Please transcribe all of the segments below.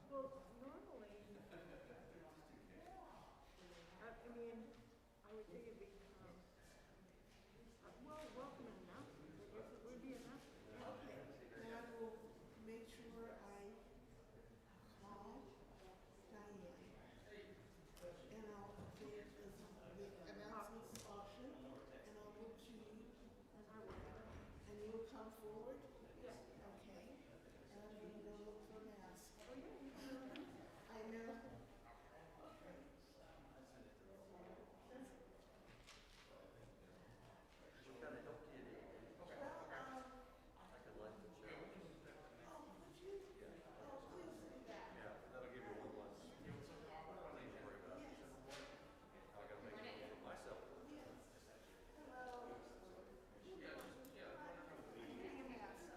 Well, normally, I mean, I would think it'd be, well, welcome and announcement. I guess it would be announcement. Okay, and I will make sure I call Diane. And I'll get the announcements option, and I'll look to you. I will. And you'll come forward? Yeah. Okay. And I'm going to go look for masks. Oh, yeah, you can do that. I know. What kind of help do you need? Okay. Well, I can light the show. oh, would you? Oh, please do that. Yeah, that'll give you one less thing to worry about. I gotta make it for myself. Yes. Hello. I'm getting a mask.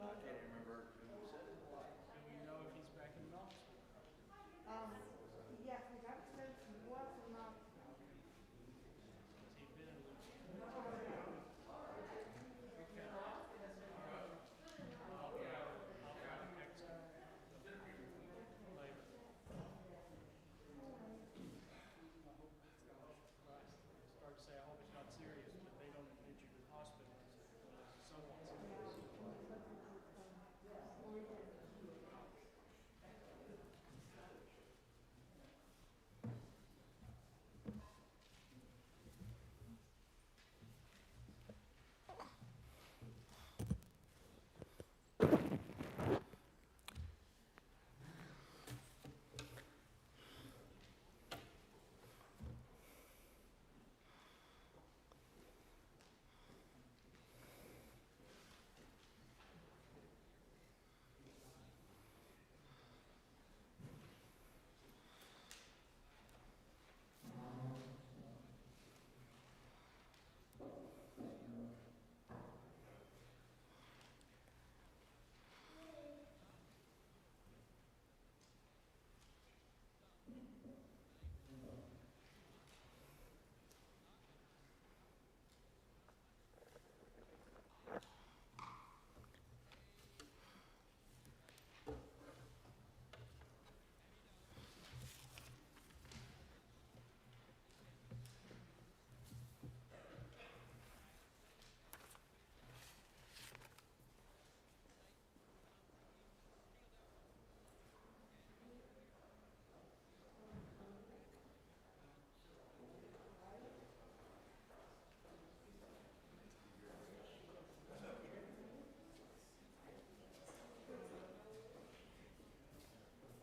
I can't even remember who said it. Do we know if he's back in Knoxville? Yes, I got a sense he was or not. Has he been in Louisiana? Okay. All right. I'll try to text him later. I hope, start to say, I hope it's not serious, but they don't admit you to the hospital unless it's somewhat serious.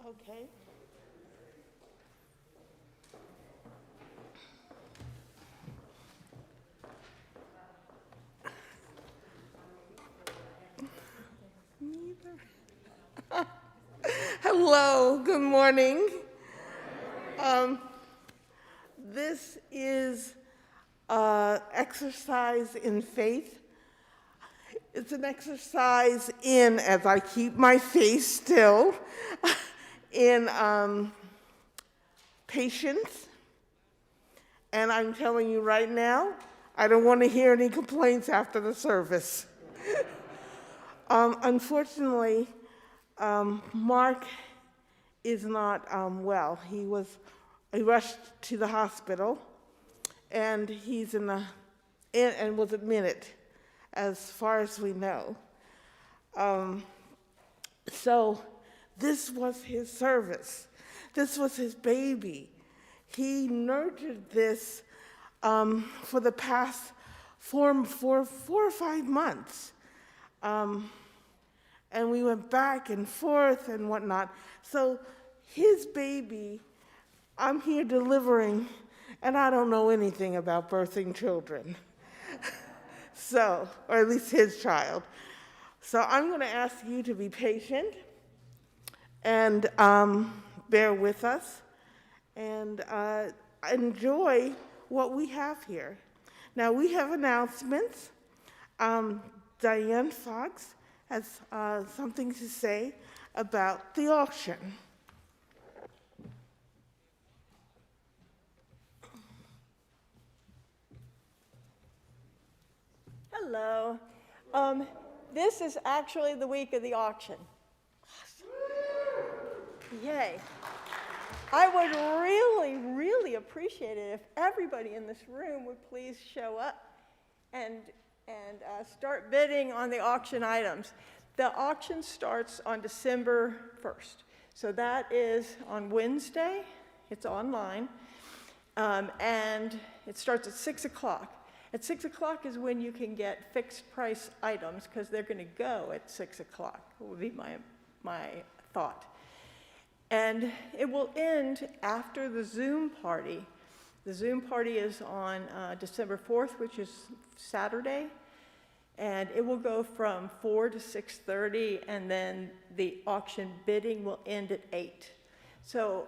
Okay. Hello, good morning. This is exercise in faith. It's an exercise in, as I keep my face still, in patience. And I'm telling you right now, I don't want to hear any complaints after the service. Unfortunately, Mark is not well. He rushed to the hospital, and he's and was admitted, as far as we know. So this was his service. This was his baby. He nurtured this for the past four or 5 months. And we went back and forth and whatnot. So his baby, I'm here delivering, and I don't know anything about birthing children. So, or at least his child. So I'm going to ask you to be patient and bear with us and enjoy what we have here. Now, we have announcements. Diane Fox has something to say about the auction. Hello. This is actually the week of the auction. Awesome. Yay. I would really, really appreciate it if everybody in this room would please show up and start bidding on the auction items. The auction starts on December 1st. So that is on Wednesday. It's online. And it starts at 6 o'clock. At 6 o'clock is when you can get fixed price items because they're going to go at 6 o'clock, would be my thought. And it will end after the Zoom party. The Zoom party is on December 4th, which is Saturday. And it will go from 4 to 6:30, and then the auction bidding will end at 8. So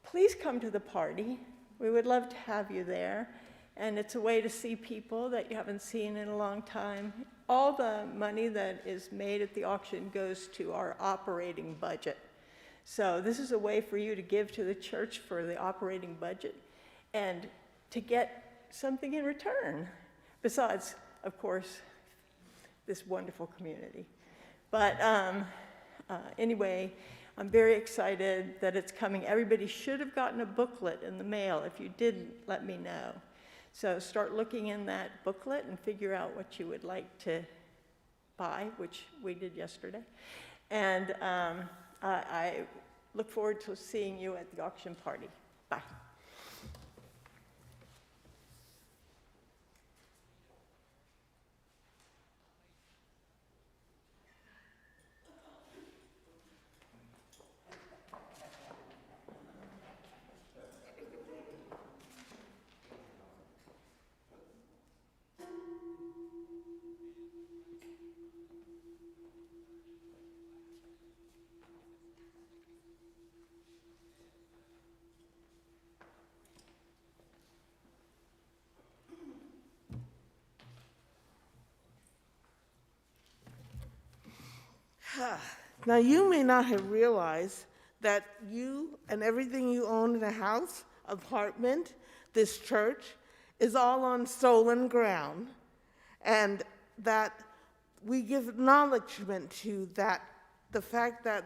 please come to the party. We would love to have you there. And it's a way to see people that you haven't seen in a long time. All the money that is made at the auction goes to our operating budget. So this is a way for you to give to the church for the operating budget and to get something in return, besides, of course, this wonderful community. But anyway, I'm very excited that it's coming. Everybody should have gotten a booklet in the mail. If you didn't, let me know. So start looking in that booklet and figure out what you would like to buy, which we did yesterday. And I look forward to seeing you at the auction party. Bye. Now, you may not have realized that you and everything you own in a house, apartment, this church, is all on stolen ground, and that we give acknowledgement to that, the fact that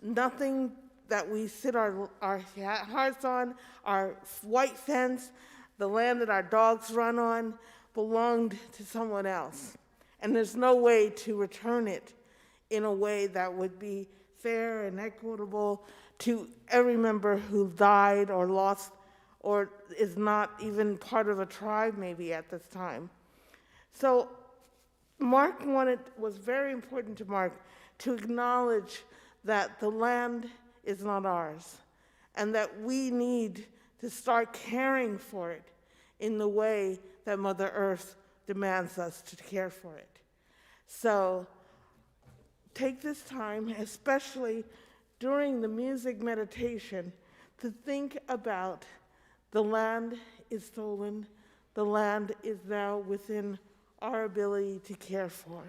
nothing that we sit our hearts on, our white fence, the land that our dogs run on, belonged to someone else. And there's no way to return it in a way that would be fair and equitable to every member who died or lost or is not even part of a tribe maybe at this time. So Mark was very important to Mark to acknowledge that the land is not ours and that we need to start caring for it in the way that Mother Earth demands us to care for it. So take this time, especially during the music meditation, to think about the land is stolen, the land is now within our ability to care for.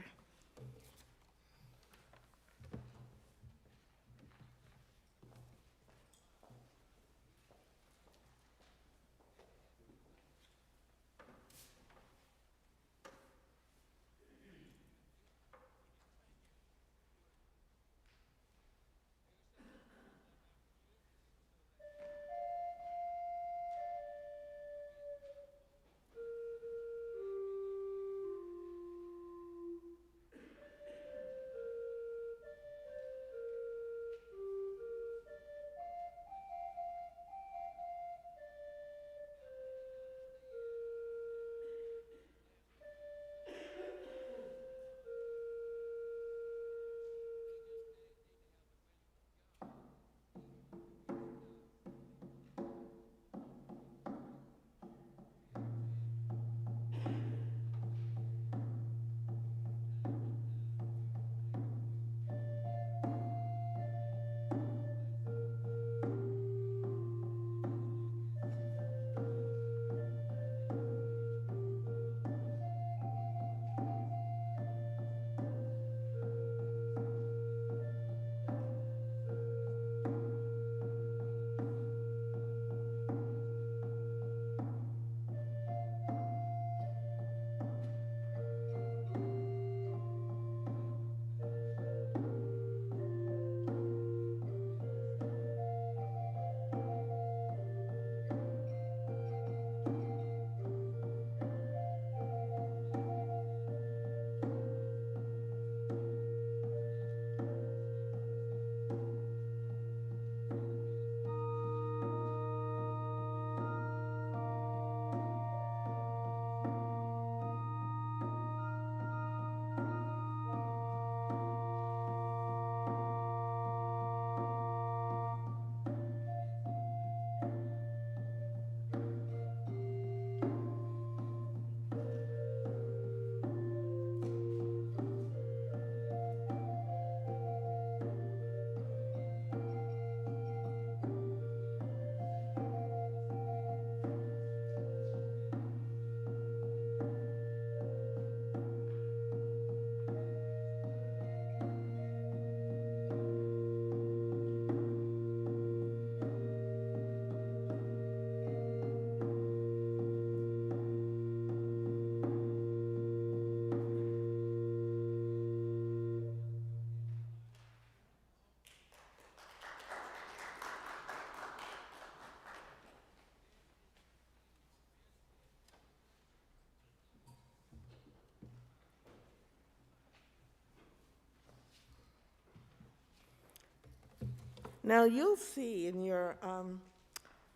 Now, you'll see in your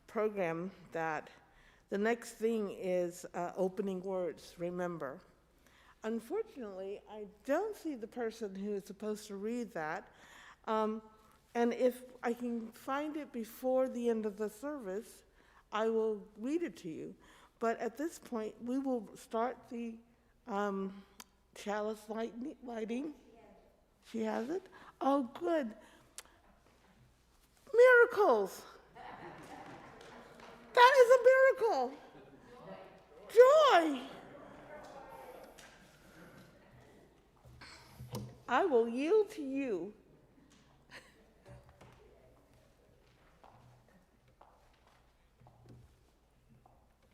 program that the next thing is opening words, remember. Unfortunately, I don't see the person who is supposed to read that. And if I can find it before the end of the service, I will read it to you. But at this point, we will start the chalice lighting. She has it? Oh, good. Miracles. That is a miracle. Joy. I will yield to you.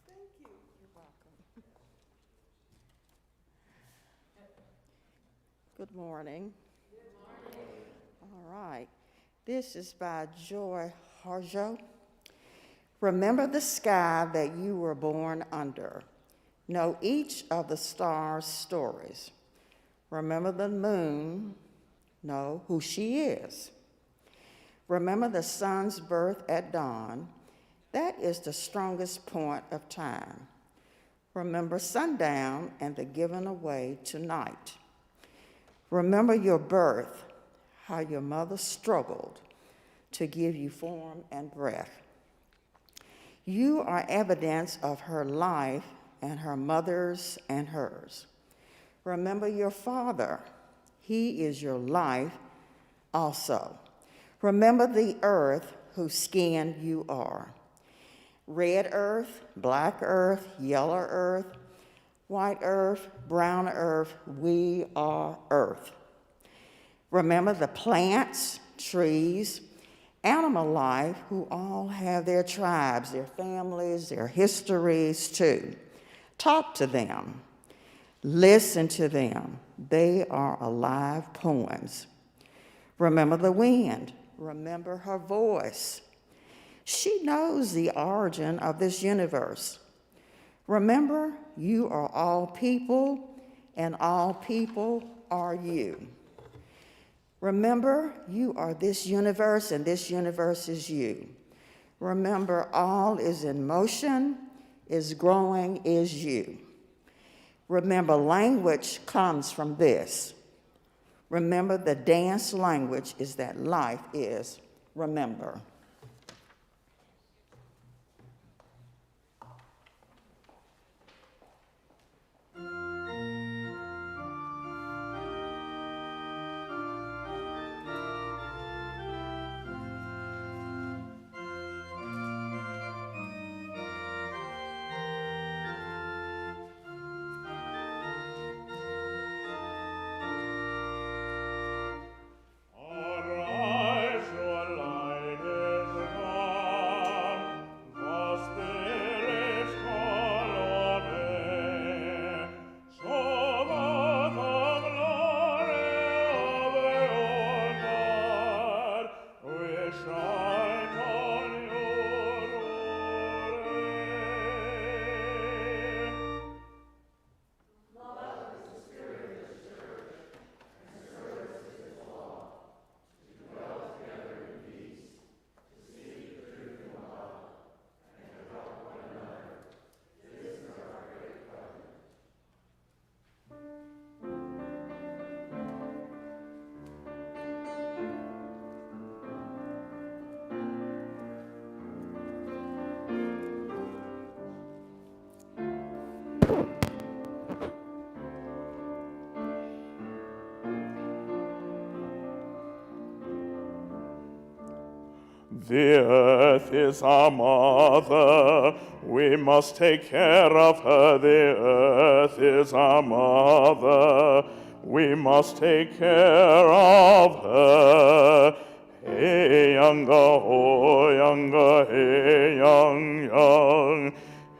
Thank you. You're welcome. Good morning. Good morning. All right. This is by Joy Harjo. Remember the sky that you were born under. Know each of the stars' stories. Remember the moon. Know who she is. Remember the sun's birth at dawn. That is the strongest point of time. Remember sundown and the giving away tonight. Remember your birth, how your mother struggled to give you form and breath. You are evidence of her life and her mother's and hers. Remember your father. He is your life also. Remember the earth whose skin you are. Red earth, black earth, yellow earth, white earth, brown earth, we are earth. Remember the plants, trees, animal life who all have their tribes, their families, their histories too. Talk to them. Listen to them. They are alive poems. Remember the wind. Remember her voice. She knows the origin of this universe. Remember, you are all people, and all people are you. Remember, you are this universe, and this universe is you. Remember, all is in motion, is growing, is you. Remember, language comes from this. Remember, the dance language is that life is remember. The earth is our mother, we must take care of her. The earth is our mother, we must take care of her. Hey, younger, oh, younger, hey, young.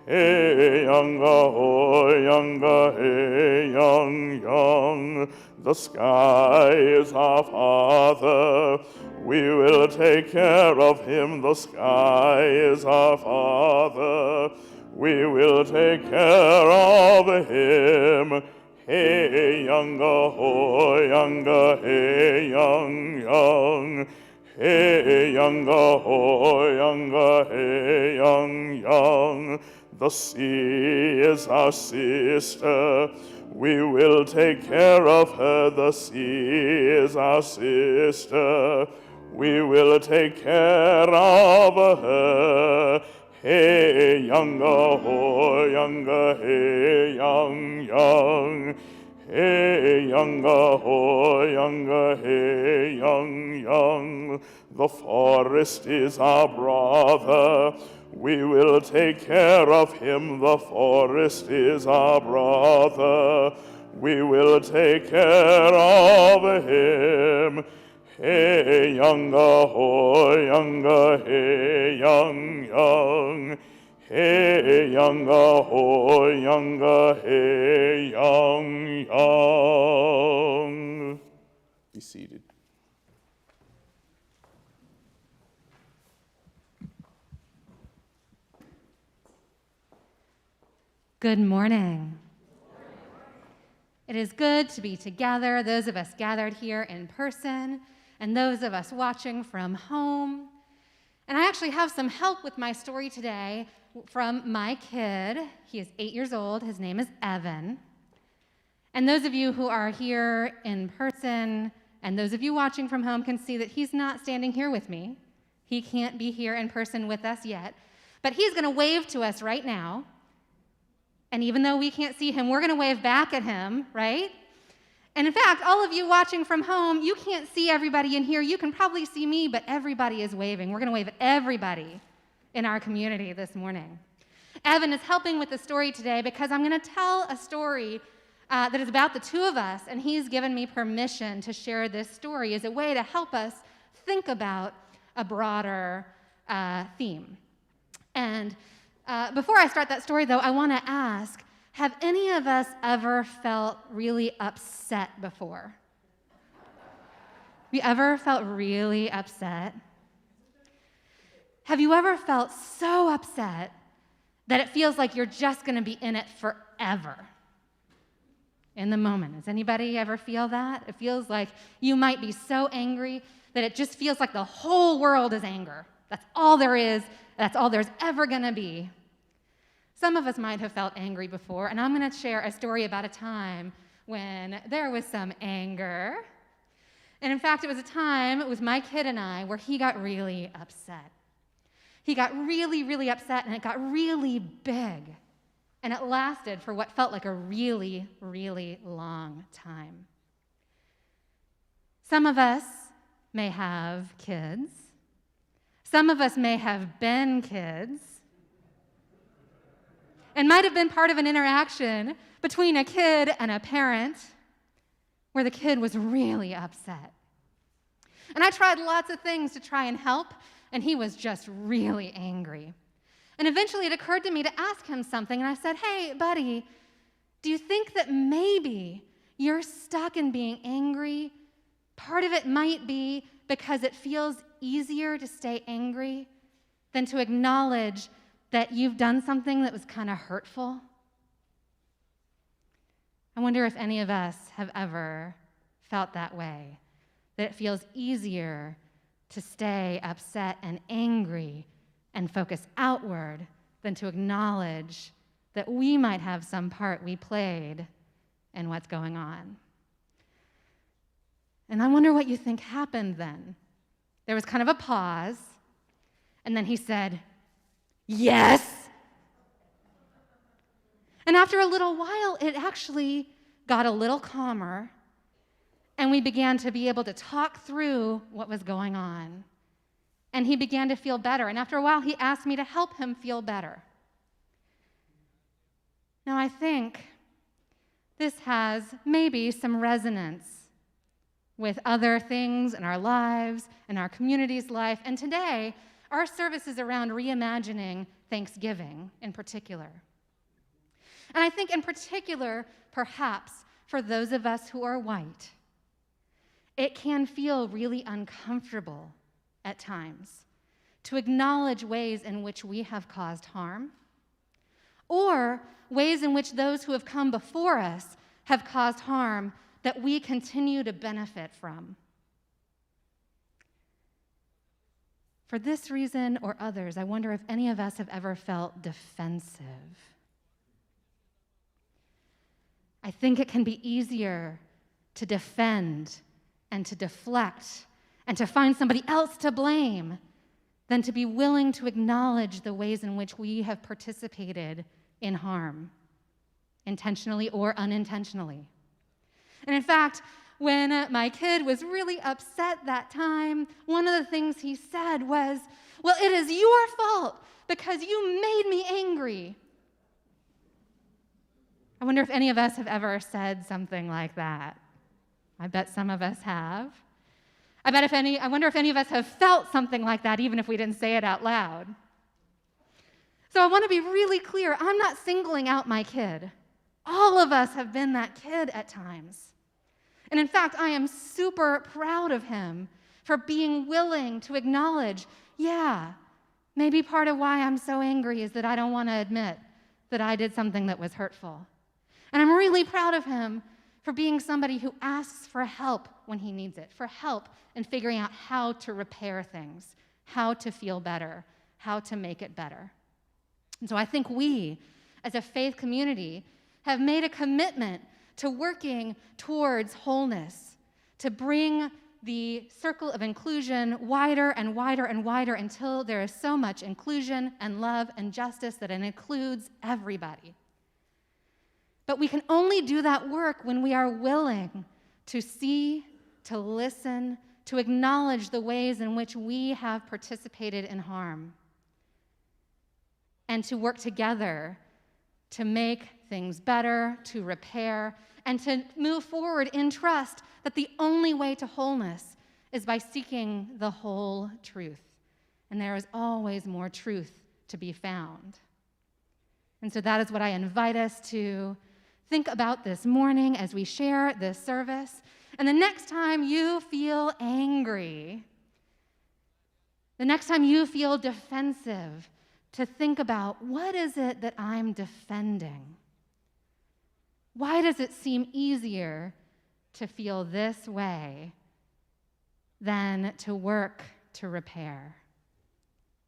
Hey, younger, oh, younger, hey, young. The sky is our father, we will take care of him. The sky is our father, we will take care of him. Hey, younger, oh, younger, hey, young. Hey, younga, ho, younga, hey, young. The sea is our sister. We will take care of her. The sea is our sister. We will take care of her. Hey, younga, ho, younga, hey, young. Hey, younga, ho, younga, hey, young. The forest is our brother. We will take care of him. The forest is our brother. We will take care of him. Hey, younga, ho, younga, hey, young. Hey, younga, ho, younga, hey, young. Be seated. Good morning. It is good to be together, those of us gathered here in person, and those of us watching from home. And I actually have some help with my story today from my kid. He is 8 years old. His name is Evan. And those of you who are here in person and those of you watching from home can see that he's not standing here with me. He can't be here in person with us yet. But he's going to wave to us right now. And even though we can't see him, we're going to wave back at him, right? And in fact, all of you watching from home, you can't see everybody in here. You can probably see me, but everybody is waving. We're going to wave at everybody in our community this morning. Evan is helping with the story today because I'm going to tell a story that is about the two of us, and he's given me permission to share this story as a way to help us think about a broader theme. And before I start that story, though, I want to ask, have any of us ever felt really upset before? Have you ever felt really upset? Have you ever felt so upset that it feels like you're just going to be in it forever? In the moment. Does anybody ever feel that? It feels like you might be so angry that it just feels like the whole world is anger. That's all there is. That's all there's ever going to be. Some of us might have felt angry before, and I'm going to share a story about a time when there was some anger. And in fact, it was a time with my kid and I where he got really upset. He got really, really upset, and it got really big. And it lasted for what felt like a really, really long time. Some of us may have kids. Some of us may have been kids. And might have been part of an interaction between a kid and a parent where the kid was really upset. And I tried lots of things to try and help, and he was just really angry. And eventually it occurred to me to ask him something, and I said, "Hey, buddy, do you think that maybe you're stuck in being angry? Part of it might be because it feels easier to stay angry than to acknowledge that you've done something that was kind of hurtful." I wonder if any of us have ever felt that way, that it feels easier to stay upset and angry and focus outward than to acknowledge that we might have some part we played in what's going on. And I wonder what you think happened then. There was kind of a pause, and then he said, "Yes." And after a little while, it actually got a little calmer, and we began to be able to talk through what was going on. And he began to feel better. And after a while, he asked me to help him feel better. Now, I think this has maybe some resonance with other things in our lives, in our community's life. And today, our service is around reimagining Thanksgiving in particular. And I think in particular, perhaps, for those of us who are white, it can feel really uncomfortable at times to acknowledge ways in which we have caused harm, or ways in which those who have come before us have caused harm that we continue to benefit from. For this reason or others, I wonder if any of us have ever felt defensive. I think it can be easier to defend and to deflect and to find somebody else to blame than to be willing to acknowledge the ways in which we have participated in harm, intentionally or unintentionally. And in fact, when my kid was really upset that time, one of the things he said was, "Well, it is your fault because you made me angry." I wonder if any of us have ever said something like that. I bet some of us have. I wonder if any of us have felt something like that, even if we didn't say it out loud. So I want to be really clear. I'm not singling out my kid. All of us have been that kid at times. And in fact, I am super proud of him for being willing to acknowledge, yeah, maybe part of why I'm so angry is that I don't want to admit that I did something that was hurtful. And I'm really proud of him for being somebody who asks for help when he needs it, for help in figuring out how to repair things, how to feel better, how to make it better. And so I think we, as a faith community, have made a commitment to working towards wholeness, to bring the circle of inclusion wider and wider and wider until there is so much inclusion and love and justice that it includes everybody. But we can only do that work when we are willing to see, to listen, to acknowledge the ways in which we have participated in harm, and to work together to make things better, to repair, and to move forward in trust that the only way to wholeness is by seeking the whole truth. And there is always more truth to be found. And so that is what I invite us to think about this morning as we share this service. And the next time you feel angry, the next time you feel defensive, to think about, what is it that I'm defending? Why does it seem easier to feel this way than to work to repair?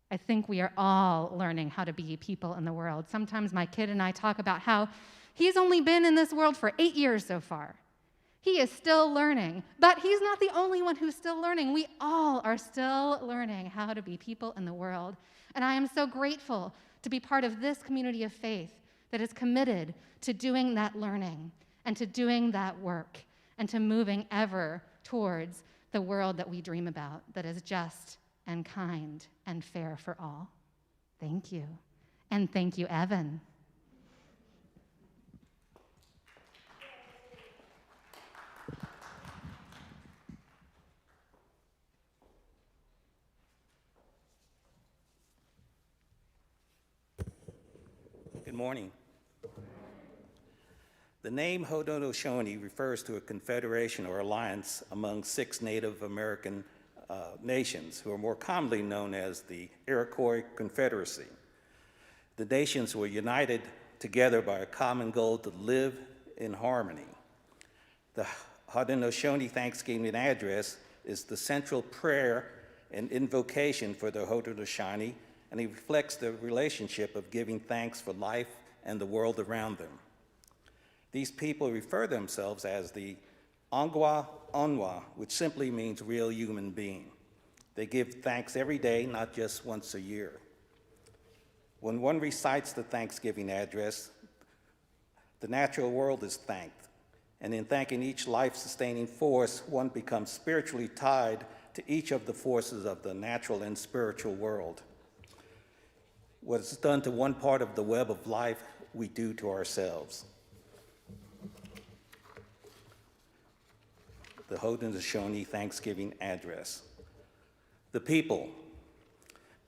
I think we are all learning how to be people in the world. Sometimes my kid and I talk about how he's only been in this world for 8 years so far. He is still learning, but he's not the only one who's still learning. We all are still learning how to be people in the world. And I am so grateful to be part of this community of faith that is committed to doing that learning and to doing that work and to moving ever towards the world that we dream about, that is just and kind and fair for all. Thank you. And thank you, Evan. Good morning. The name Haudenosaunee refers to a confederation or alliance among 6 Native American nations who are more commonly known as the Iroquois Confederacy. The nations were united together by a common goal to live in harmony. The Haudenosaunee Thanksgiving Address is the central prayer and invocation for the Haudenosaunee, and it reflects the relationship of giving thanks for life and the world around them. These people refer themselves as the Ongwa Onwa, which simply means real human being. They give thanks every day, not just once a year. When one recites the Thanksgiving Address, the natural world is thanked, and in thanking each life-sustaining force, one becomes spiritually tied to each of the forces of the natural and spiritual world. What is done to one part of the web of life, we do to ourselves. The Haudenosaunee Thanksgiving Address. The people.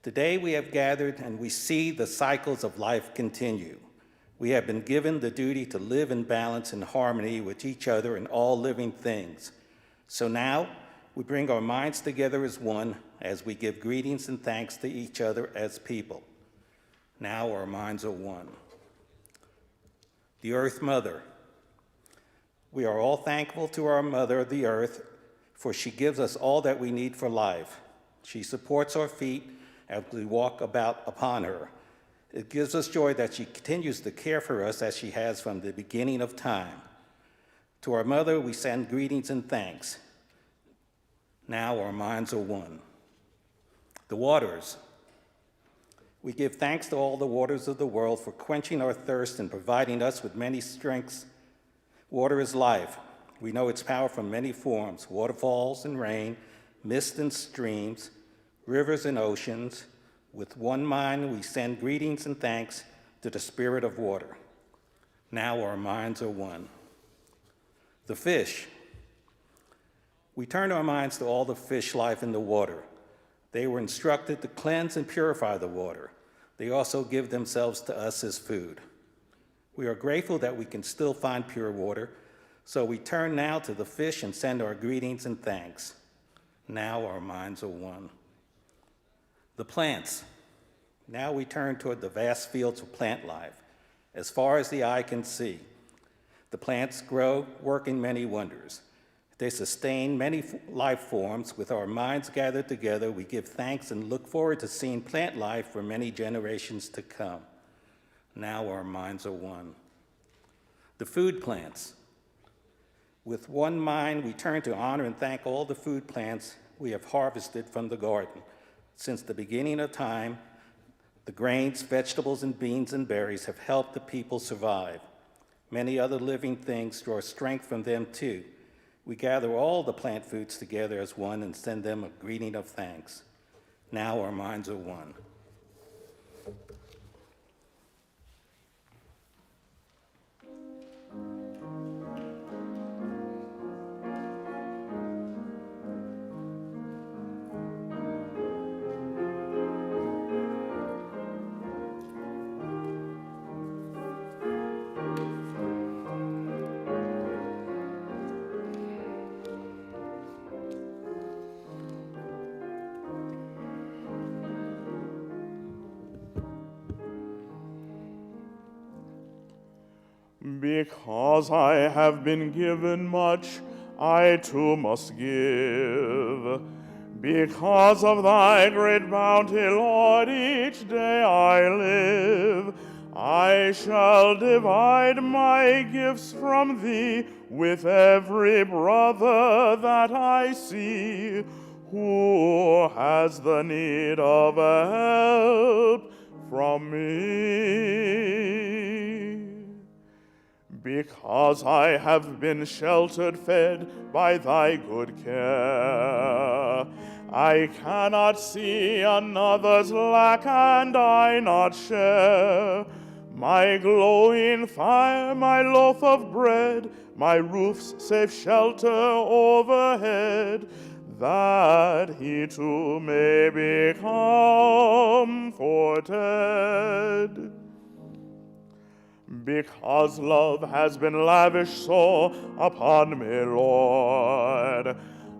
Today we have gathered and we see the cycles of life continue. We have been given the duty to live in balance and harmony with each other and all living things. So now we bring our minds together as one as we give greetings and thanks to each other as people. Now our minds are one. The Earth Mother. We are all thankful to our Mother, the Earth, for she gives us all that we need for life. She supports our feet as we walk about upon her. It gives us joy that she continues to care for us as she has from the beginning of time. To our mother, we send greetings and thanks. Now our minds are one. The waters. We give thanks to all the waters of the world for quenching our thirst and providing us with many strengths. Water is life. We know its power from many forms: waterfalls and rain, mist and streams, rivers and oceans. With one mind, we send greetings and thanks to the Spirit of water. Now our minds are one. The fish. We turn our minds to all the fish life in the water. They were instructed to cleanse and purify the water. They also give themselves to us as food. We are grateful that we can still find pure water, so we turn now to the fish and send our greetings and thanks. Now our minds are one. The plants. Now we turn toward the vast fields of plant life. As far as the eye can see, the plants grow, working many wonders. They sustain many life forms. With our minds gathered together, we give thanks and look forward to seeing plant life for many generations to come. Now our minds are one. The food plants. With one mind, we turn to honor and thank all the food plants we have harvested from the garden. Since the beginning of time, the grains, vegetables, and beans and berries have helped the people survive. Many other living things draw strength from them too. We gather all the plant foods together as one and send them a greeting of thanks. Now our minds are one. Because I have been given much, I too must give. Because of thy great bounty, Lord, each day I live. I shall divide my gifts from thee with every brother that I see, who has the need of help from me. Because I have been sheltered, fed by thy good care, I cannot see another's lack and I not share. My glowing fire, my loaf of bread, my roof's safe shelter overhead, that he too may be comforted. Because love has been lavished so upon me, Lord,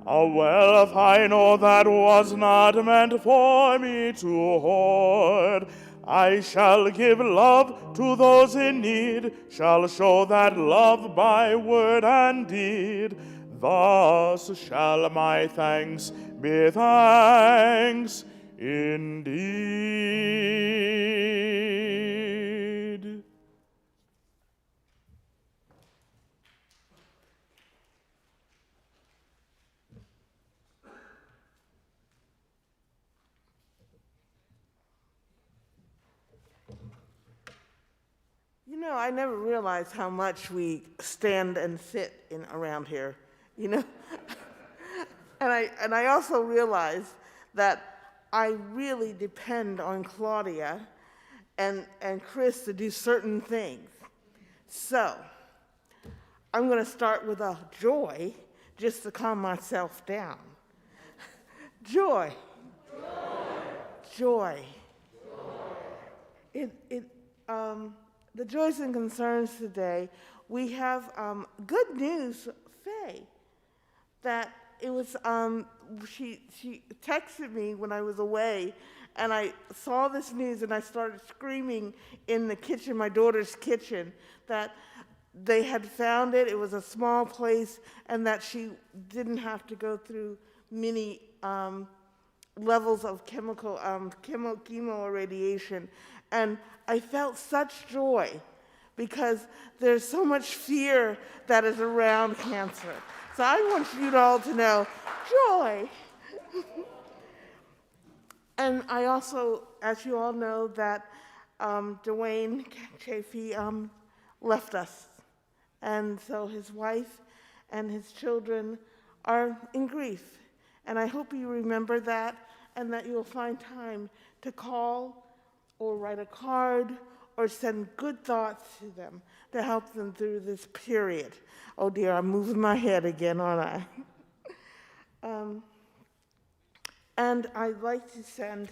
a wealth I know that was not meant for me to hoard, I shall give love to those in need, shall show that love by word and deed. Thus shall my thanks be thanks indeed. You know, I never realized how much we stand and sit in around here, you know? and I also realized that I really depend on Claudia and Chris to do certain things. So, I'm going to start with a joy just to calm myself down. Joy. Joy. The joys and concerns today, we have good news, Faye, that it was, she texted me when I was away, and I saw this news and I started screaming in the kitchen, my daughter's kitchen, that they had found it, it was a small place, and that she didn't have to go through many levels of chemo irradiation, and I felt such joy because there's so much fear that is around cancer. So I want you all to know joy. And I also, as you all know, that Dwayne Chafee left us. And so his wife and his children are in grief. And I hope you remember that and that you'll find time to call or write a card or send good thoughts to them to help them through this period. Oh dear, I'm moving my head again, aren't I? And I'd like to send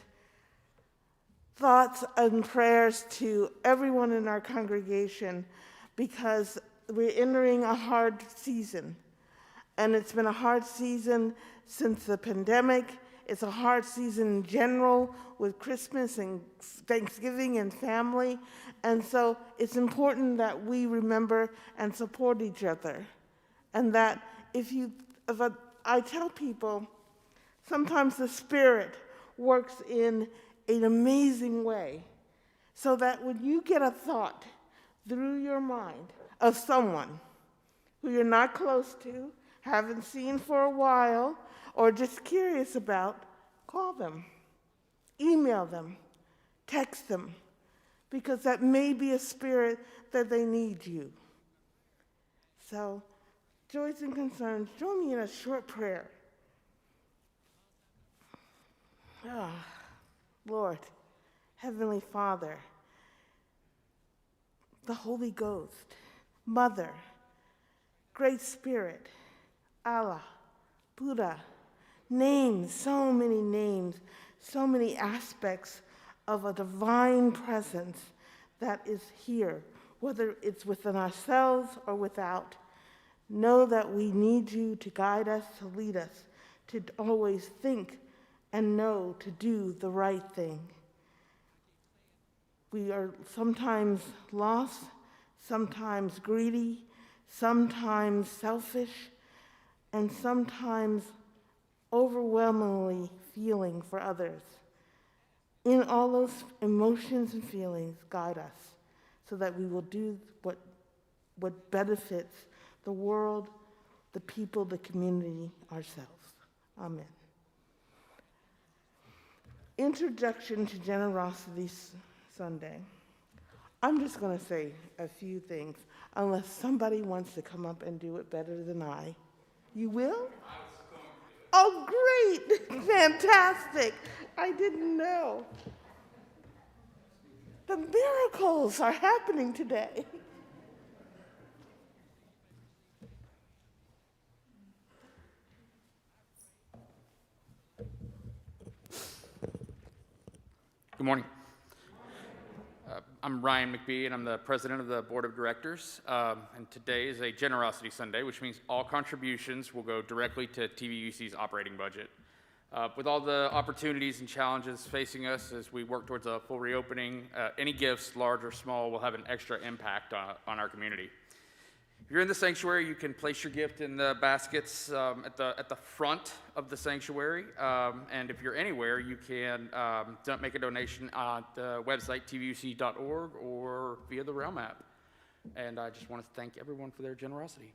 thoughts and prayers to everyone in our congregation because we're entering a hard season. And it's been a hard season since the pandemic. It's a hard season in general with Christmas and Thanksgiving and family. And so it's important that we remember and support each other. And that I tell people, sometimes the Spirit works in an amazing way so that when you get a thought through your mind of someone who you're not close to, haven't seen for a while, or just curious about, call them, email them, text them, because that may be a spirit that they need you. So, joys and concerns, join me in a short prayer. Lord, Heavenly Father, the Holy Ghost, Mother, Great Spirit, Allah, Buddha, names, so many aspects of a divine presence that is here, whether it's within ourselves or without. Know that we need you to guide us, to lead us, to always think and know to do the right thing. We are sometimes lost, sometimes greedy, sometimes selfish, and sometimes overwhelmingly feeling for others. In all those emotions and feelings, guide us so that we will do what benefits the world, the people, the community, ourselves. Amen. Introduction to Generosity Sunday. I'm just going to say a few things, unless somebody wants to come up and do it better than I. You will? Oh, great! Fantastic! I didn't know. The miracles are happening today. Good morning. I'm Ryan McBee, and I'm the president of the board of directors. And today is a Generosity Sunday, which means all contributions will go directly to TVUC's operating budget. With all the opportunities and challenges facing us as we work towards a full reopening, any gifts, large or small, will have an extra impact on our community. If you're in the sanctuary, you can place your gift in the baskets at the front of the sanctuary. And if you're anywhere, you can make a donation on the website tvuc.org or via the Realm app. And I just want to thank everyone for their generosity.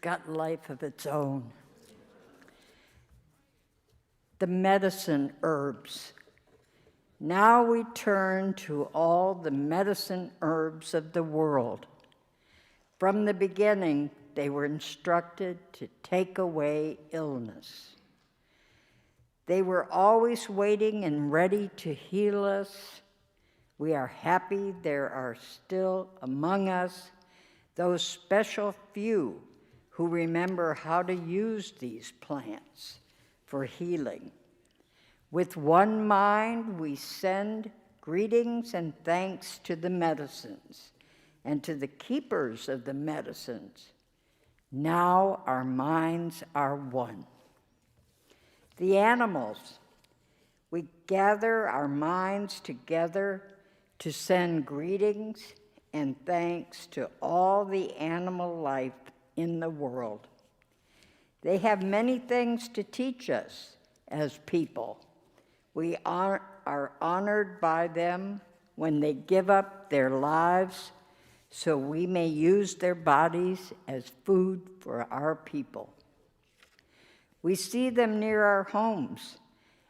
got life of its own. The medicine herbs. Now we turn to all the medicine herbs of the world. From the beginning, they were instructed to take away illness. They were always waiting and ready to heal us. We are happy there are still among us those special few who remember how to use these plants for healing. With one mind, we send greetings and thanks to the medicines and to the keepers of the medicines. Now our minds are one. The animals, we gather our minds together to send greetings and thanks to all the animal life in the world. They have many things to teach us as people. We are honored by them when they give up their lives so we may use their bodies as food for our people. We see them near our homes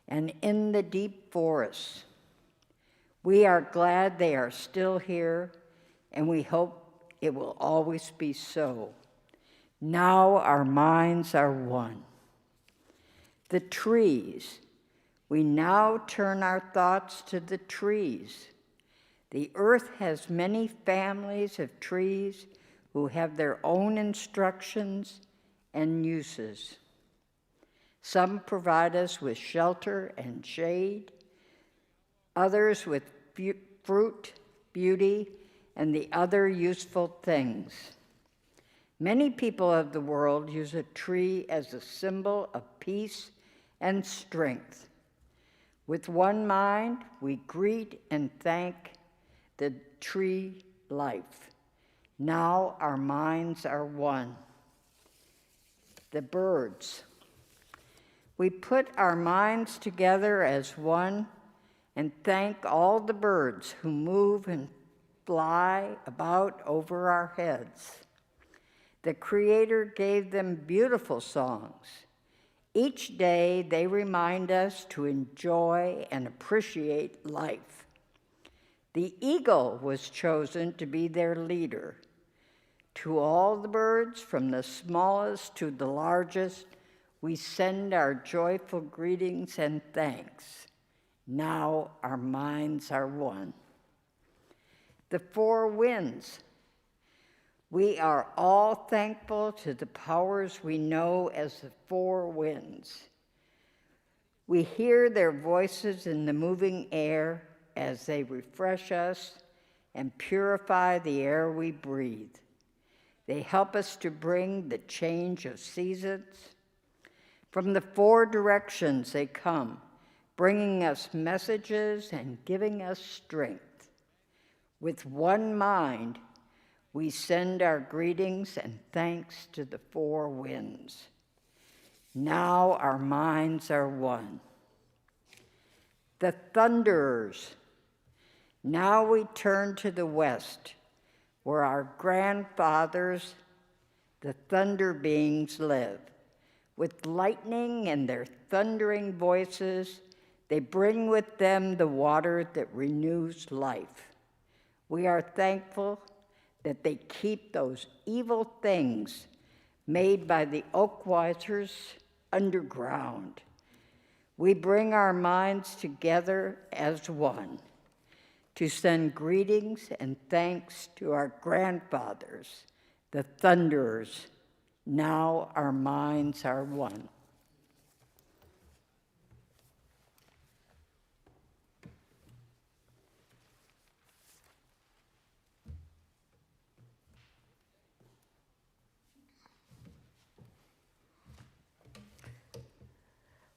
and in the deep forests. We are glad they are still here, and we hope it will always be so. Now our minds are one. The trees. We now turn our thoughts to the trees. The earth has many families of trees who have their own instructions and uses. Some provide us with shelter and shade, others with fruit, beauty, and the other useful things. Many people of the world use a tree as a symbol of peace and strength. With one mind, we greet and thank the tree life. Now our minds are one. The birds. We put our minds together as one and thank all the birds who move and fly about over our heads. The Creator gave them beautiful songs. Each day they remind us to enjoy and appreciate life. The eagle was chosen to be their leader. To all the birds, from the smallest to the largest, we send our joyful greetings and thanks. Now our minds are one. The four winds. We are all thankful to the powers we know as the four winds. We hear their voices in the moving air as they refresh us and purify the air we breathe. They help us to bring the change of seasons. From the four directions they come, bringing us messages and giving us strength. With one mind, we send our greetings and thanks to the four winds. Now our minds are one. The thunderers. Now we turn to the west, where our grandfathers, the thunder beings, live. With lightning and their thundering voices, they bring with them the water that renews life. We are thankful that they keep those evil things made by the Oakwisers underground. We bring our minds together as one to send greetings and thanks to our grandfathers, the thunderers. Now our minds are one.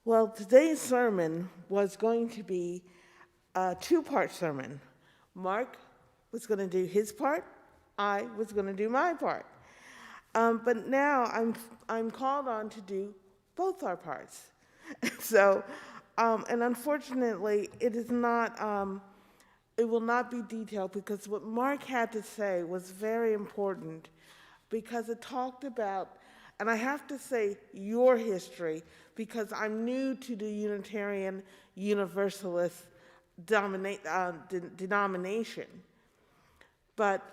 Well, today's sermon was going to be a two-part sermon. Mark was going to do his part. I was going to do my part. But now I'm called on to do both our parts. So, and unfortunately, it is not. It will not be detailed because what Mark had to say was very important, because it talked about And I have to say your history because I'm new to the Unitarian Universalist denomination. But,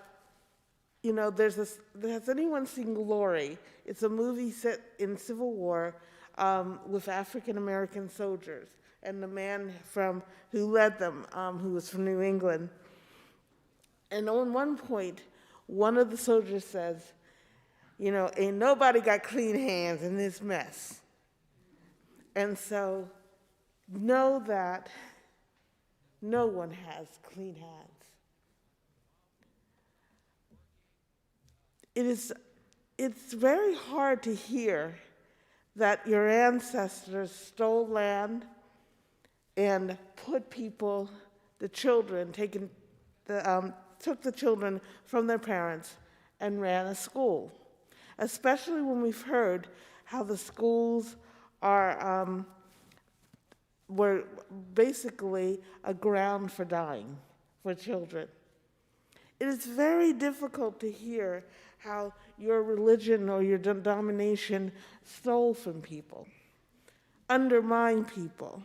you know, has anyone seen Glory? It's a movie set in Civil War with African-American soldiers and the man who led them, who was from New England. And on one point, one of the soldiers says, you know, ain't nobody got clean hands in this mess. And so know that no one has clean hands. It's very hard to hear that your ancestors stole land and put people, the children, took the children from their parents and ran a school, especially when we've heard how the schools were basically a ground for dying for children. It is very difficult to hear how your religion or your denomination stole from people, undermined people.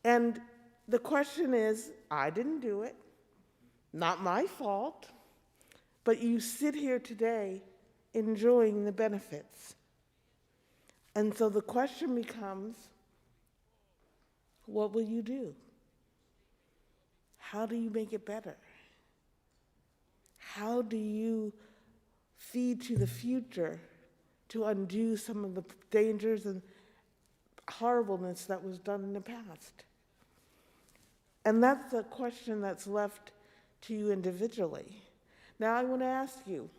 And the question is, I didn't do it, not my fault, but you sit here today enjoying the benefits. And so the question becomes, what will you do? How do you make it better? How do you feed to the future to undo some of the dangers and horribleness that was done in the past? And that's the question that's left to you individually. Now I want to ask you,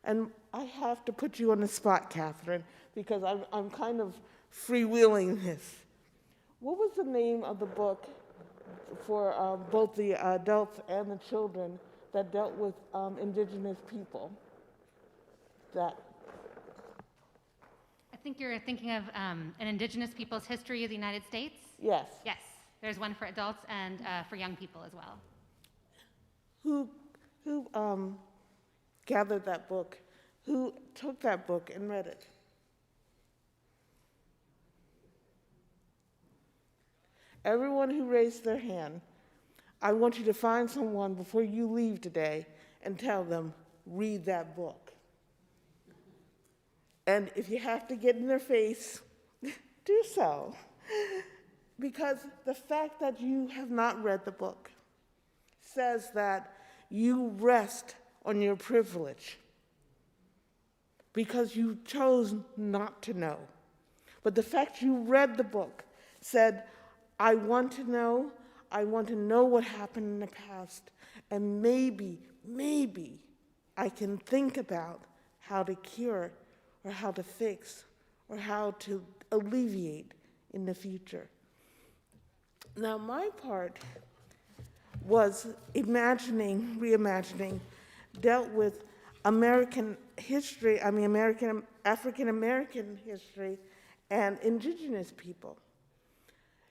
and I have to put you on the spot, Catherine, because I'm kind of freewheeling this. What was the name of the book for both the adults and the children that dealt with indigenous people? I think you're thinking of an indigenous people's history of the United States? Yes. Yes. There's one for adults and for young people as well. Who gathered that book? Who took that book and read it? Everyone who raised their hand, I want you to find someone before you leave today and tell them, read that book. And if you have to get in their face, do so. Because the fact that you have not read the book says that you rest on your privilege because you chose not to know. But the fact you read the book said, I want to know what happened in the past, and maybe I can think about how to cure or how to fix or how to alleviate in the future. Now, my part was reimagining, dealt with American history, African-American history and indigenous people.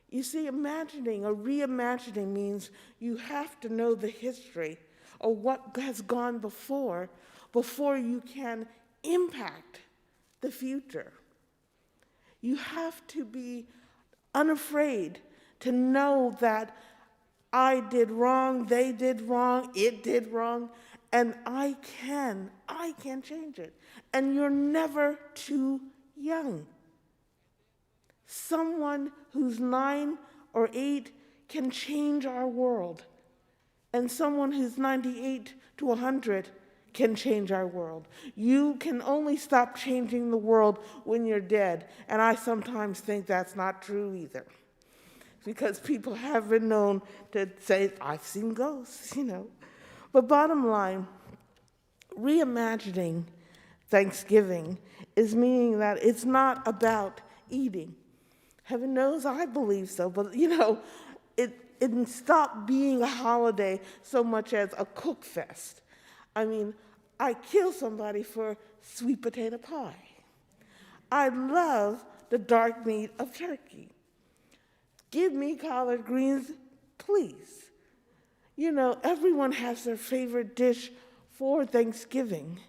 You see, imagining or reimagining means you have to know the history or what has gone before you can impact the future. You have to be unafraid to know that I did wrong, they did wrong, it did wrong, and I can change it. And you're never too young. Someone who's 9 or 8 can change our world. And someone who's 98 to 100 can change our world. You can only stop changing the world when you're dead. And I sometimes think that's not true either. Because people have been known to say, I've seen ghosts, you know. But bottom line, reimagining Thanksgiving is meaning that it's not about eating. Heaven knows I believe so, but you know, it stopped being a holiday so much as a cook fest. I mean, I kill somebody for sweet potato pie. I love the dark meat of turkey. Give me collard greens, please. You know, everyone has their favorite dish for Thanksgiving,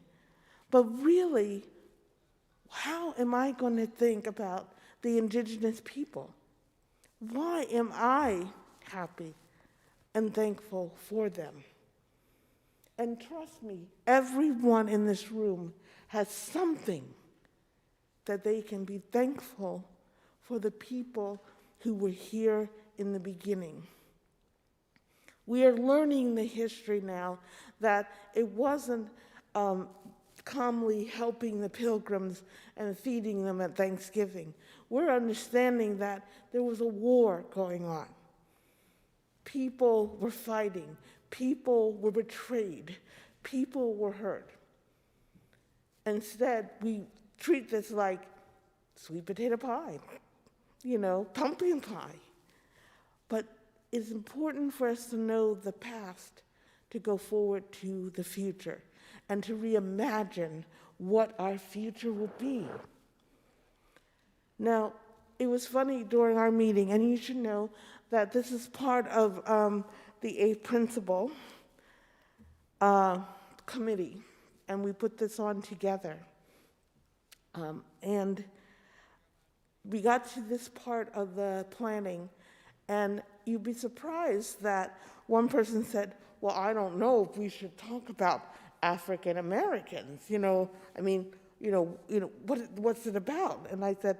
but really, how am I going to think about the indigenous people? Why am I happy and thankful for them? And trust me, everyone in this room has something that they can be thankful for the people who were here in the beginning. We are learning the history now that it wasn't calmly helping the Pilgrims and feeding them at Thanksgiving. We're understanding that there was a war going on. People were fighting. People were betrayed. People were hurt. Instead, we treat this like sweet potato pie, pumpkin pie. But it's important for us to know the past to go forward to the future and to reimagine what our future will be. Now, it was funny during our meeting, and you should know that this is part of the 8th Principle Committee, and we put this on together. And we got to this part of the planning, and you'd be surprised that one person said, well, I don't know if we should talk about African Americans, what's it about? And I said,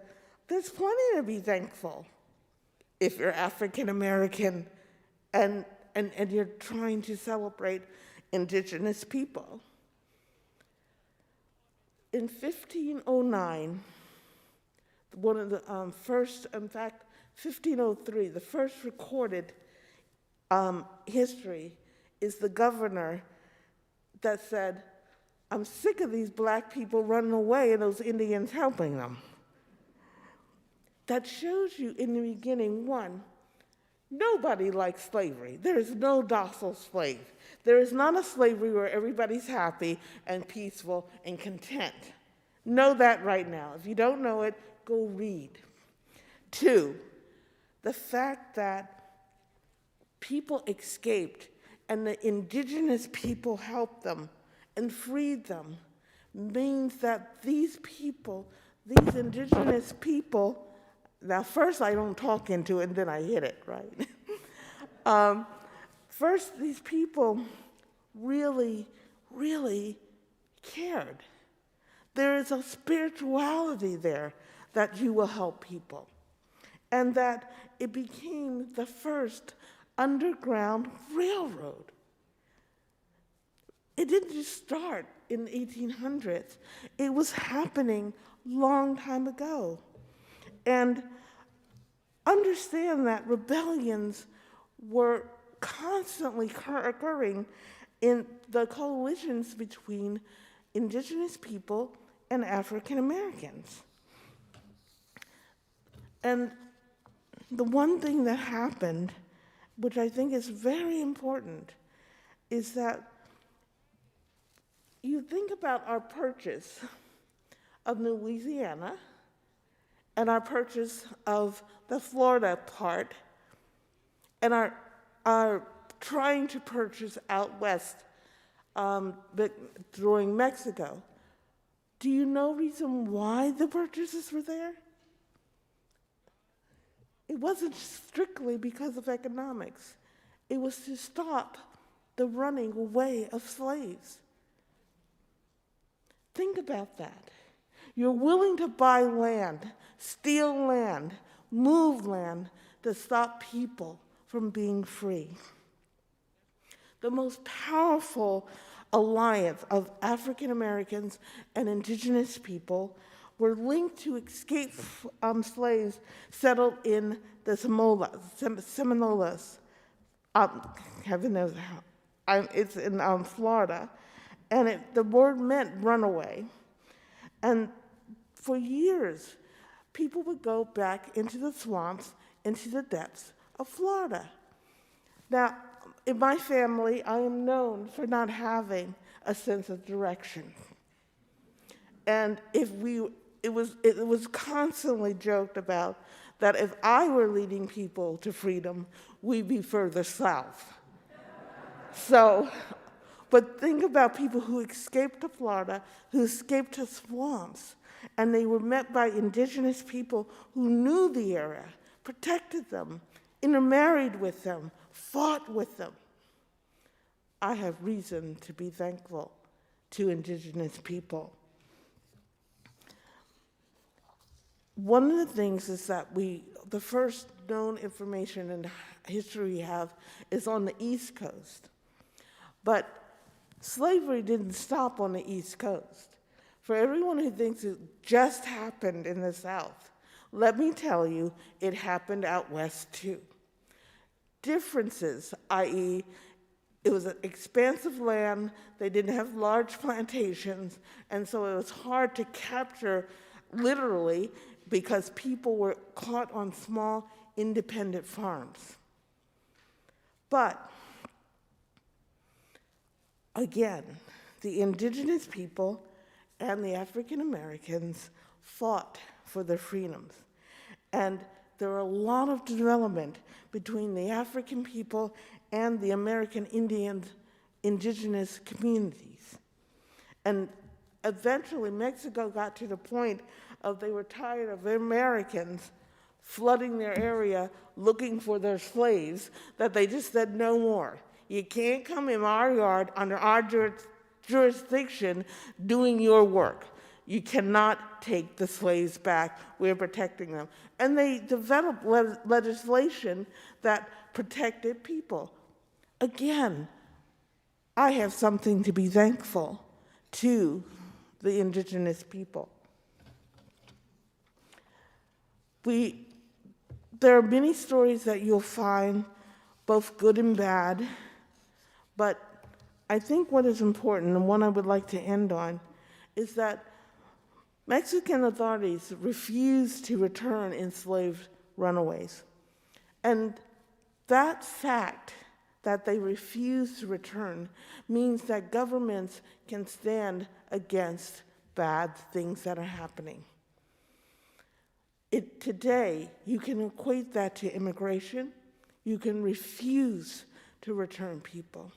there's plenty to be thankful if you're African American and you're trying to celebrate indigenous people. In 1509, one of the first, in fact, 1503, the first recorded history is the governor that said, I'm sick of these black people running away and those Indians helping them. That shows you in the beginning, one, nobody likes slavery. There is no docile slave. There is not a slavery where everybody's happy and peaceful and content. Know that right now. If you don't know it, go read. Two, the fact that people escaped and the indigenous people helped them and freed them means that these people, these indigenous people, now first I don't talk into it and then I hit it, right? First, these people really, really cared. There is a spirituality there that you will help people. And that it became the first underground railroad. It didn't just start in the 1800s. It was happening long time ago. And understand that rebellions were constantly occurring in the coalitions between indigenous people and African Americans. And the one thing that happened, which I think is very important, is that you think about our purchase of Louisiana and our purchase of the Florida part and our trying to purchase out west during Mexico. Do you know reason why the purchases were there? It wasn't strictly because of economics. It was to stop the running away of slaves. Think about that. You're willing to buy land, steal land, move land to stop people from being free. The most powerful alliance of African Americans and indigenous people were linked to escaped slaves settled in the Seminolas. Heaven knows how. It's in Florida. And the word meant runaway. And for years, people would go back into the swamps, into the depths of Florida. Now, in my family, I am known for not having a sense of direction. And it was constantly joked about that if I were leading people to freedom, we'd be further south. But think about people who escaped to Florida, who escaped to swamps, and they were met by indigenous people who knew the area, protected them, intermarried with them, fought with them. I have reason to be thankful to indigenous people. One of the things is that the first known information and history we have is on the East Coast. But slavery didn't stop on the East Coast. For everyone who thinks it just happened in the South, let me tell you, it happened out West too. Differences, i.e., it was an expansive land, they didn't have large plantations, and so it was hard to capture literally because people were caught on small, independent farms. But again, the indigenous people and the African Americans fought for their freedoms. And there were a lot of development between the African people and the American Indian indigenous communities. And eventually Mexico got to the point of they were tired of Americans flooding their area looking for their slaves, that they just said no more. You can't come in our yard under our jurisdiction doing your work. You cannot take the slaves back. We're protecting them. And they developed legislation that protected people. Again, I have something to be thankful to the indigenous people. There are many stories that you'll find, both good and bad, but I think what is important, and one I would like to end on, is that Mexican authorities refused to return enslaved runaways. And that fact that they refuse to return means that governments can stand against bad things that are happening. Today, you can equate that to immigration. You can refuse to return people.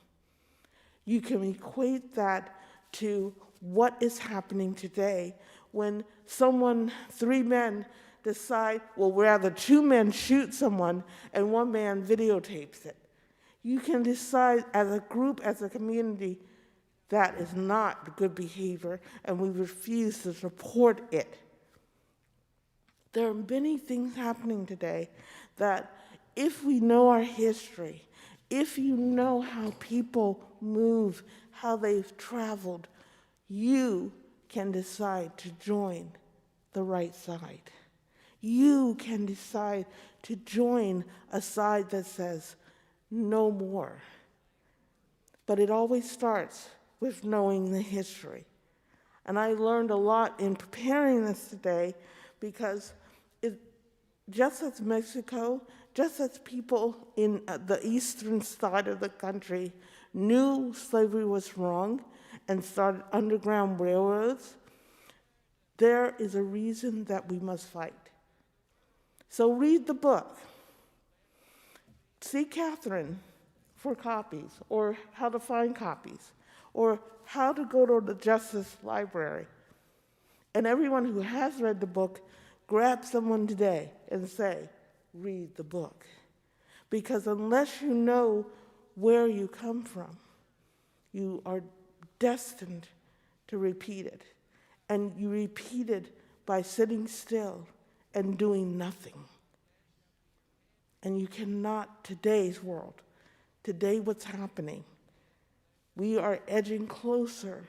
You can equate that to what is happening today when three men decide, well, rather two men shoot someone and one man videotapes it. You can decide as a group, as a community, that is not good behavior, and we refuse to support it. There are many things happening today that if we know our history, if you know how people move, how they've traveled, you can decide to join the right side. You can decide to join a side that says, no more. But it always starts with knowing the history. And I learned a lot in preparing this today because just as Mexico, just as people in the eastern side of the country knew slavery was wrong and started underground railroads, there is a reason that we must fight. So read the book. See Catherine for copies, or how to find copies, or how to go to the Justice Library. And everyone who has read the book, grab someone today and say, read the book. Because unless you know where you come from, you are destined to repeat it. And you repeat it by sitting still and doing nothing. And you cannot, today's world, today what's happening, we are edging closer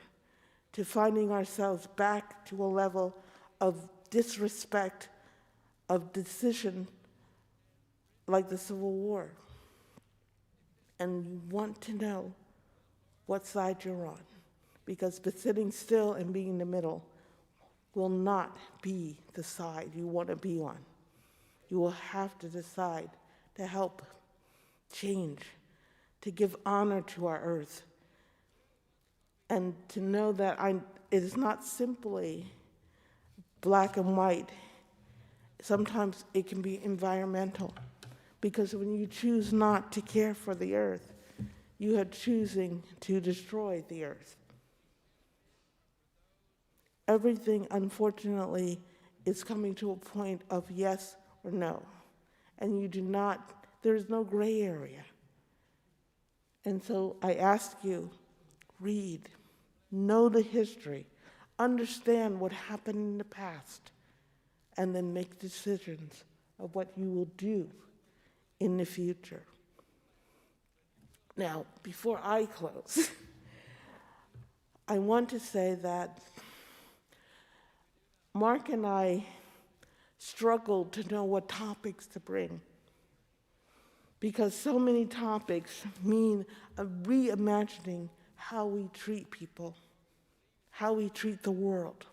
to finding ourselves back to a level of disrespect, of decision, like the Civil War. And you want to know what side you're on, because sitting still and being in the middle will not be the side you want to be on. You will have to decide to help change, to give honor to our earth, and to know that it is not simply black and white. Sometimes it can be environmental, because when you choose not to care for the earth, you are choosing to destroy the earth. Everything, unfortunately, is coming to a point of yes or no. And you do not, there's no gray area. And so I ask you, read, know the history, understand what happened in the past, and then make decisions of what you will do in the future. Now, before I close, I want to say that Mark and I struggled to know what topics to bring, because so many topics mean a reimagining how we treat people, how we treat the world.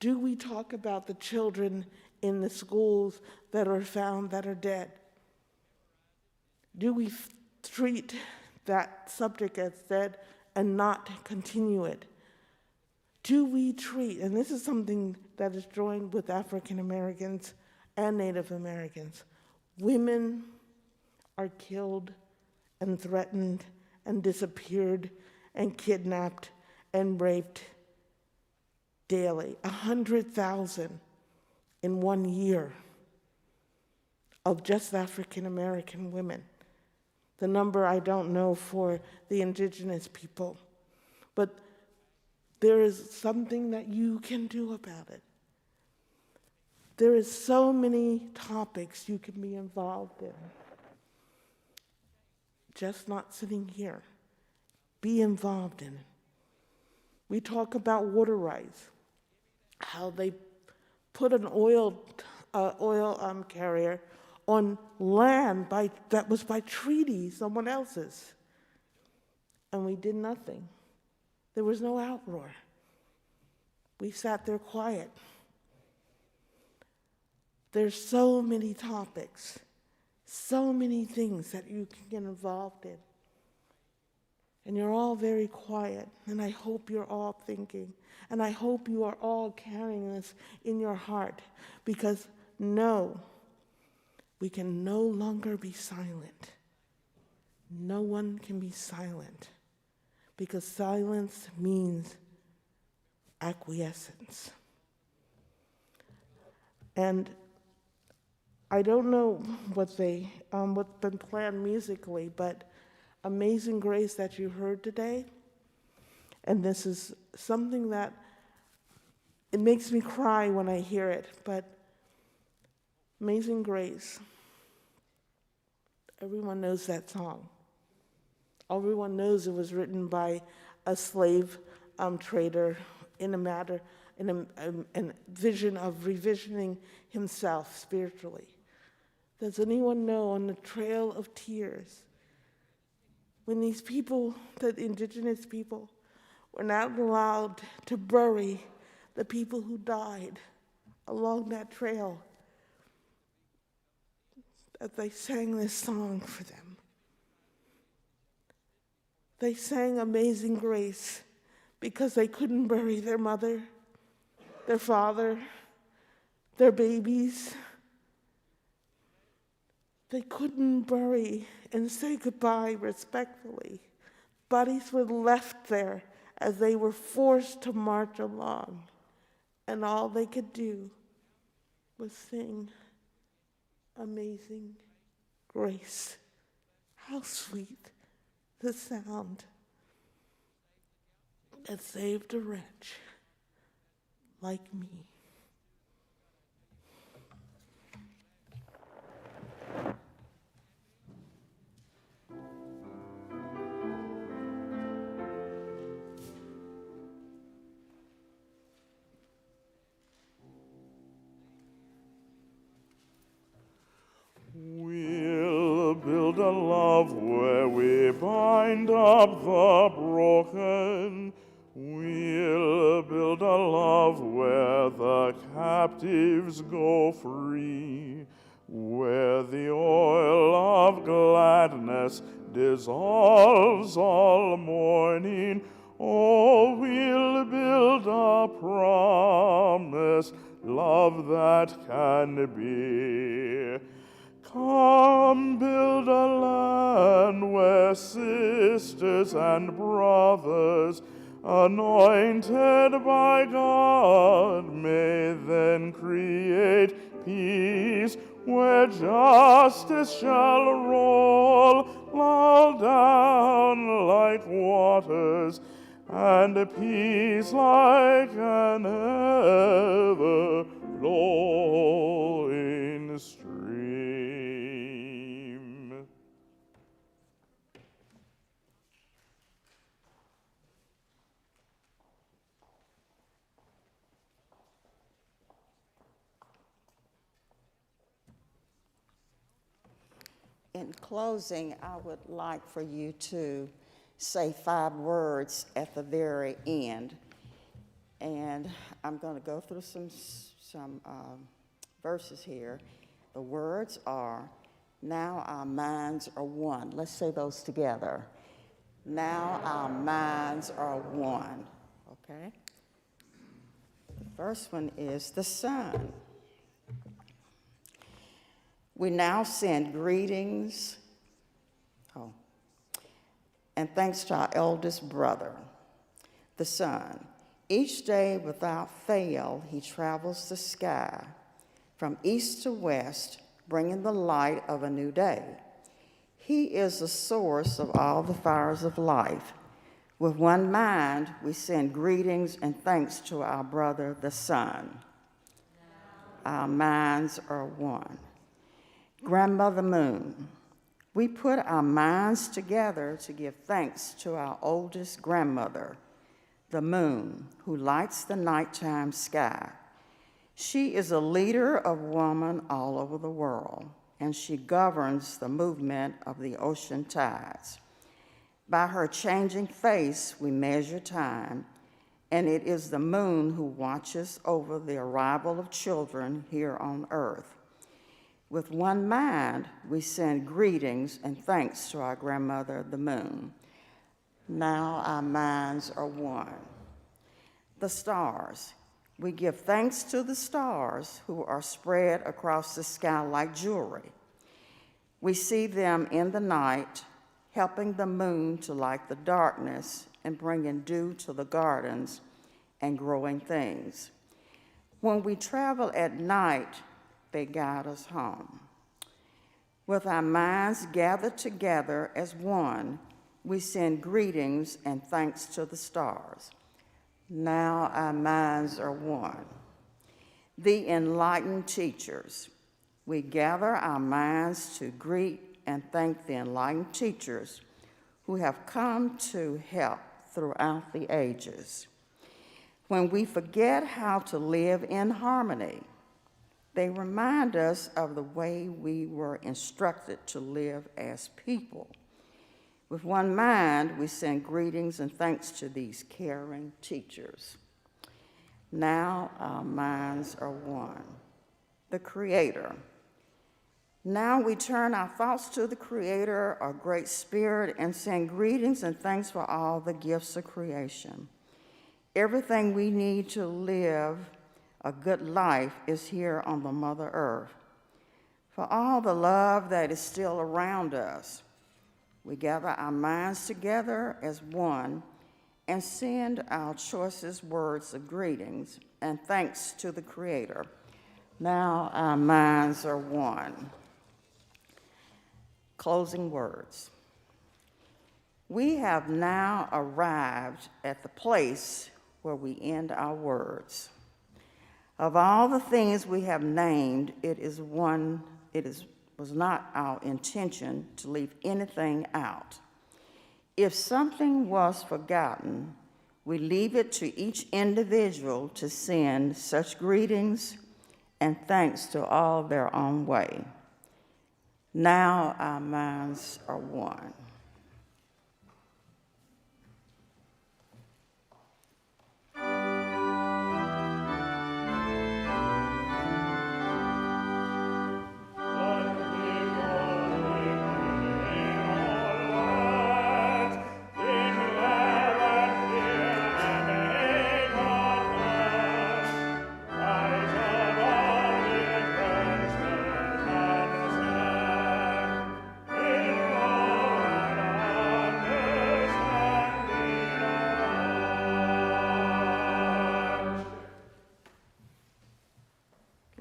Do we talk about the children in the schools that are found that are dead? Do we treat that subject as dead and not continue it? Do we treat, and this is something that is joined with African Americans and Native Americans, women are killed and threatened and disappeared and kidnapped and raped daily. 100,000 in 1 year of just African American women. The number I don't know for the indigenous people, but there is something that you can do about it. There is so many topics you can be involved in. Just not sitting here. Be involved in it. We talk about water rights, how they put an oil carrier on land that was by treaty, someone else's. And we did nothing. There was no outroar. We sat there quiet. There's so many topics, so many things that you can get involved in. And you're all very quiet, and I hope you're all thinking, and I hope you are all carrying this in your heart, because no, we can no longer be silent. No one can be silent, because silence means acquiescence. And I don't know what's been planned musically, but Amazing Grace that you heard today, and this is something that it makes me cry when I hear it, but Amazing Grace, everyone knows that song. Everyone knows it was written by a slave trader in a vision of revisioning himself spiritually. Does anyone know, on the Trail of Tears, when these people, the indigenous people, were not allowed to bury the people who died along that trail, that they sang this song for them? They sang Amazing Grace because they couldn't bury their mother, their father, their babies. They couldn't bury and say goodbye respectfully. Bodies were left there as they were forced to march along, and all they could do was sing Amazing Grace. How sweet the sound that saved a wretch like me. We'll build a love where we bind up the broken. We'll build a love where the captives go free, where the oil of gladness dissolves all mourning. Oh, we'll build a promise, love that can be. Come build a land where sisters and brothers anointed by God, may then create peace where justice shall roll down like waters, and peace like an ever-flowing stream. In closing, I would like for you to say 5 words at the very end. And I'm going to go through some verses here. The words are, now our minds are one. Let's say those together. Now our minds are one. Okay? The first one is the sun. We now send greetings, and thanks to our eldest brother, the sun. Each day without fail, he travels the sky from east to west, bringing the light of a new day. He is the source of all the fires of life. With one mind, we send greetings and thanks to our brother, the sun. Our minds are one. Grandmother Moon, we put our minds together to give thanks to our oldest grandmother, the moon, who lights the nighttime sky. She is a leader of women all over the world, and she governs the movement of the ocean tides. By her changing face, we measure time, and it is the moon who watches over the arrival of children here on earth. With one mind, we send greetings and thanks to our grandmother, the moon. Now our minds are one. The stars. We give thanks to the stars who are spread across the sky like jewelry. We see them in the night, helping the moon to light the darkness and bringing dew to the gardens and growing things. When we travel at night, they guide us home. With our minds gathered together as one, we send greetings and thanks to the stars. Now our minds are one. The enlightened teachers. We gather our minds to greet and thank the enlightened teachers who have come to help throughout the ages. When we forget how to live in harmony, they remind us of the way we were instructed to live as people. With one mind, we send greetings and thanks to these caring teachers. Now our minds are one. The Creator. Now we turn our thoughts to the Creator, our Great Spirit, and send greetings and thanks for all the gifts of creation. Everything we need to live a good life is here on the Mother Earth. For all the love that is still around us, we gather our minds together as one and send our choicest words of greetings and thanks to the Creator. Now our minds are one. Closing words. We have now arrived at the place where we end our words. Of all the things we have named, was not our intention to leave anything out. If something was forgotten, we leave it to each individual to send such greetings and thanks to all their own way. Now our minds are one.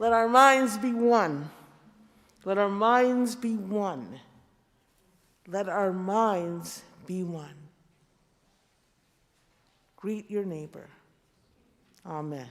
Let our minds be one. Let our minds be one. Let our minds be one. Greet your neighbor. Amen.